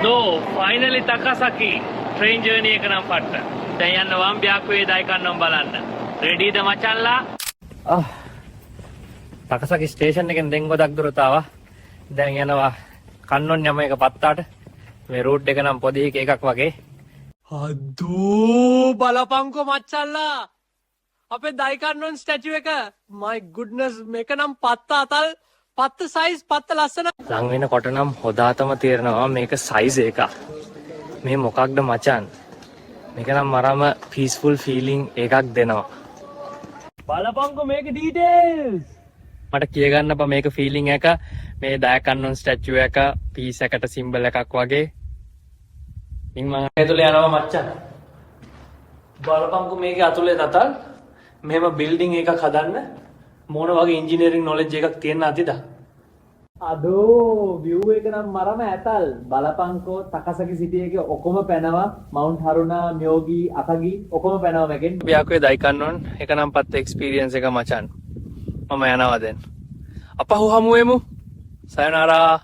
Adoo, finally Takasaki train journey එක නම් පට්ට. දැන් යන්න වම් බ්‍යාකුවේ දයිකන්නම් බලන්න. රෙඩිද මචන්ලා? Takasaki station එකෙන් දෙන් ගොඩක් දුරට ආවා. දැන් යනවා කන්නොන් යම එක පත්තාට. මේ රූට් එක නම් පොඩි එකක් වගේ. අදෝ බලපංකෝ මචල්ලා. අපේ දයිකන්නොන් ස්ටැචු එක. My goodness මේක නම් පත්ත අතල් පත්ත සයිස් පත්ත ලස්සන. ලං වෙනකොට නම් හොදාතම තේරෙනවා මේක සයිස් එකක්. මේ මොකක්ද මචන්? මේක නම් මරම peaceful feeling එකක් දෙනවා. බලපංකෝ මේක details. මට කිය ගන්න බෑ මේක feeling එක. මේ දයකන්නොන් ස්ටැචු එක piece එකට symbol එකක් වගේ. ඉතින් මම ඇතුලේ යනවා මචන්. බලපංකෝ මේකේ අතුලේ තතල් මෙහෙම බිල්ඩින් එකක් හදන්න මොන වගේ ඉංජිනේරින් නොලෙජ් එකක් තියෙන අතිද? අදෝ view එක නම් මරම ඇතල්. බලපංකෝ තකසකි සිටි එකේ ඔකොම පැනවා මවුන්ට් හරුණා මියෝගි අකගි ඔකොම පැනවා මේකෙන්. බියාකුවේ දයිකන්නොන් එක නම් පත් එක්ස්පීරියන්ස් එක මචන්. මම යනවා දැන්. අපහු හමු වෙමු. සයනාරා.